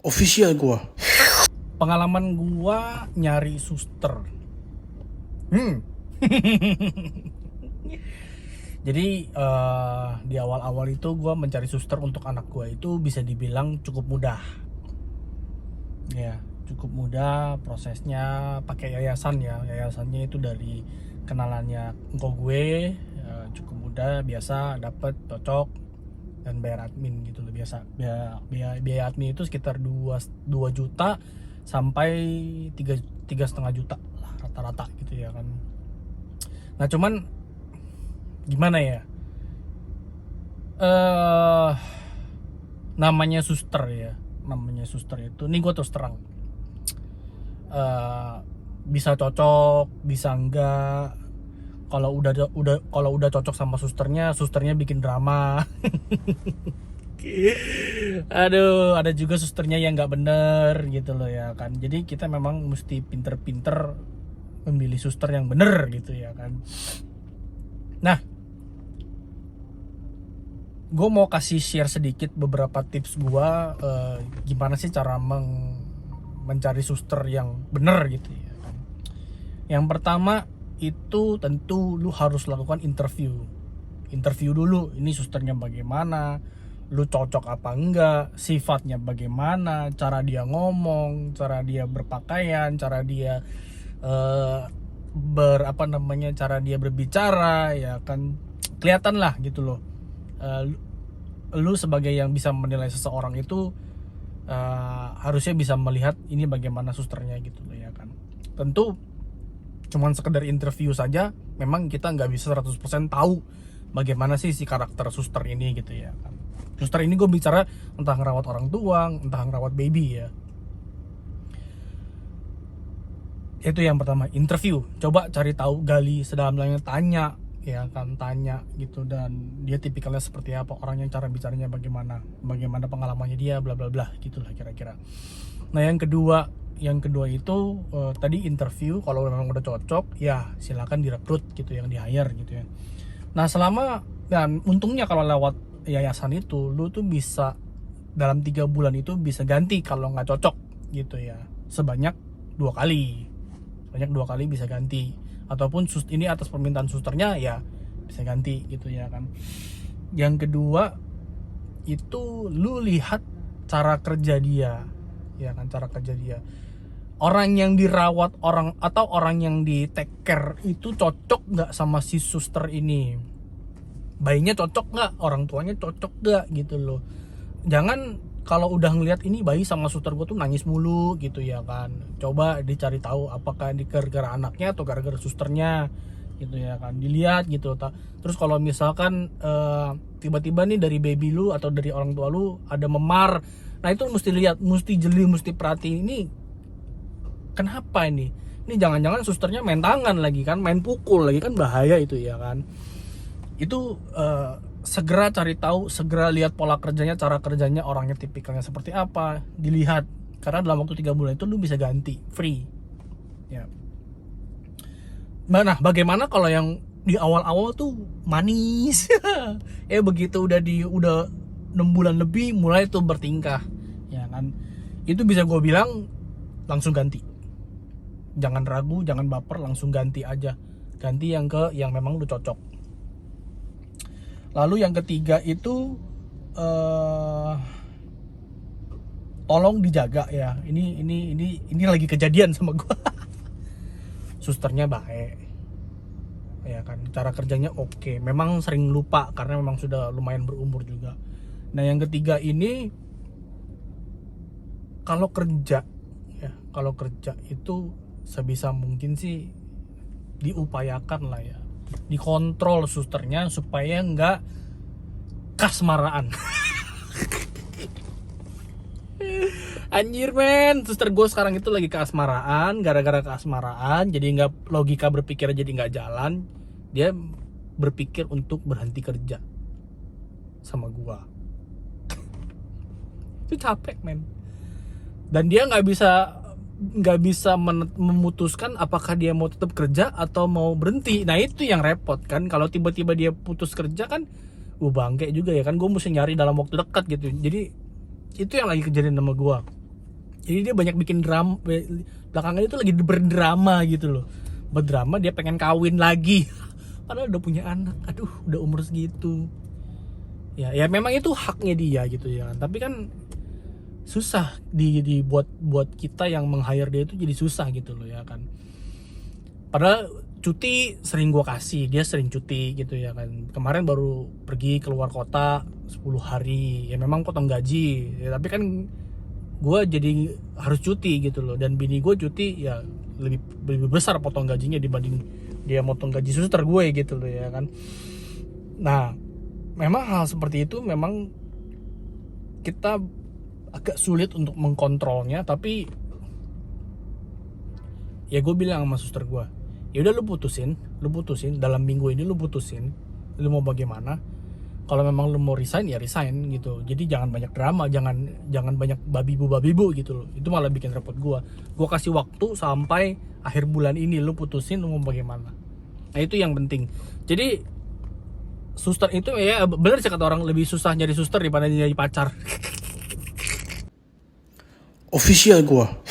official gua. Pengalaman gua nyari suster. Jadi di awal-awal itu gua mencari suster untuk anak gua itu bisa dibilang cukup mudah. Ya, cukup mudah prosesnya, pakai yayasan ya. Yayasannya itu dari kenalannya engkau gue, cukup mudah, biasa dapat, cocok, dan bayar admin gitu loh. Biasa biaya admin itu sekitar 2 juta sampai 3,5 juta lah rata-rata gitu ya kan. Nah cuman gimana ya, namanya suster itu, nih gue terus terang, bisa cocok bisa enggak. Kalau udah cocok sama susternya bikin drama. Aduh, ada juga susternya yang nggak bener gitu loh ya kan. Jadi kita memang mesti pinter-pinter memilih suster yang bener gitu ya kan. Nah, gue mau kasih share sedikit beberapa tips gue, gimana sih cara mencari suster yang bener gitu ya kan. Yang pertama itu tentu lu harus lakukan interview dulu. Ini susternya bagaimana, lu cocok apa enggak, sifatnya bagaimana, cara dia ngomong, cara dia berpakaian, cara dia cara dia berbicara ya kan, kelihatan lah gitu loh. Lu sebagai yang bisa menilai seseorang itu harusnya bisa melihat ini bagaimana susternya gitu loh ya kan. Tentu cuman sekedar interview saja memang kita nggak bisa 100% tahu bagaimana sih si karakter suster ini gitu ya kan. Suster ini gue bicara entah ngerawat orang tua, entah ngerawat baby ya. Itu yang pertama, interview. Coba cari tahu, gali sedalam-dalamnya, tanya ya kan, tanya gitu, dan dia tipikalnya seperti apa, orangnya, cara bicaranya bagaimana pengalamannya dia, bla bla bla gitulah kira-kira. Nah yang kedua itu tadi interview. Kalau memang udah cocok ya silakan direkrut gitu, yang di hire gitu ya. Nah dan untungnya kalau lewat yayasan itu lu tuh bisa dalam 3 bulan itu bisa ganti kalau nggak cocok gitu ya, sebanyak 2 kali bisa ganti, ataupun ini atas permintaan susternya ya bisa ganti gitu ya kan. Yang kedua itu lu lihat cara kerja dia ya kan, cara kerja dia. Orang yang dirawat, orang yang di take care itu cocok nggak sama si suster ini, bayinya cocok nggak, orang tuanya cocok nggak gitu loh. Jangan kalau udah ngelihat ini bayi sama suster gue tuh nangis mulu gitu ya kan, coba dicari tahu apakah ini gara-gara anaknya atau gara-gara susternya gitu ya kan, dilihat gitu. Terus kalau misalkan tiba-tiba nih dari baby lu atau dari orang tua lu ada memar, nah itu mesti lihat, mesti jeli, mesti perhatiin ini kenapa ini jangan-jangan susternya main tangan lagi kan, main pukul lagi kan, bahaya itu ya kan. Itu segera cari tahu, segera lihat pola kerjanya, cara kerjanya, orangnya tipikalnya seperti apa, dilihat. Karena dalam waktu 3 bulan itu lu bisa ganti free ya. Nah bagaimana kalau yang di awal-awal tuh manis begitu udah 6 bulan lebih mulai tuh bertingkah ya kan, itu bisa gue bilang langsung ganti. Jangan ragu, jangan baper, langsung ganti aja. Ganti yang memang lu cocok. Lalu yang ketiga itu tolong dijaga ya. Ini lagi kejadian sama gue. Susternya baik ya kan, cara kerjanya oke. Memang sering lupa karena memang sudah lumayan berumur juga. Nah yang ketiga ini kalau kerja itu sebisa mungkin sih diupayakan lah ya, dikontrol susternya supaya nggak kasmaraan. Anjir men, suster gue sekarang itu lagi kasmaraan. Gara-gara kasmaraan jadi nggak, logika berpikir jadi nggak jalan. Dia berpikir untuk berhenti kerja sama gue. Itu capek men. Dan dia nggak bisa memutuskan apakah dia mau tetap kerja atau mau berhenti. Nah itu yang repot kan, kalau tiba-tiba dia putus kerja kan bangke juga ya kan, gue mesti nyari dalam waktu dekat gitu. Jadi itu yang lagi kejadian sama gue. Jadi dia banyak bikin drama, belakangan itu lagi berdrama gitu loh. Berdrama dia pengen kawin lagi. Padahal udah punya anak. Aduh, udah umur segitu. Ya memang itu haknya dia gitu ya. Tapi kan susah buat kita yang meng-hire dia itu jadi susah gitu loh ya kan. Padahal cuti sering gua kasih, dia sering cuti gitu ya kan. Kemarin baru pergi keluar kota 10 hari. Ya memang potong gaji. Ya, tapi kan gue jadi harus cuti gitu loh, dan bini gue cuti ya lebih besar potong gajinya dibanding dia motong gaji suster gue gitu loh ya kan. Nah memang hal seperti itu memang kita agak sulit untuk mengkontrolnya, tapi ya gue bilang sama suster gue, ya udah lu putusin dalam minggu ini, lu putusin lu mau bagaimana. Kalau memang lu mau resign ya resign gitu. Jadi jangan banyak drama, jangan banyak babi bu gitu loh. Itu malah bikin repot gua. Gua kasih waktu sampai akhir bulan ini, lu putusin lu mau bagaimana. Nah, itu yang penting. Jadi suster itu ya bener sih kata orang, lebih susah nyari suster daripada nyari pacar. Official gua.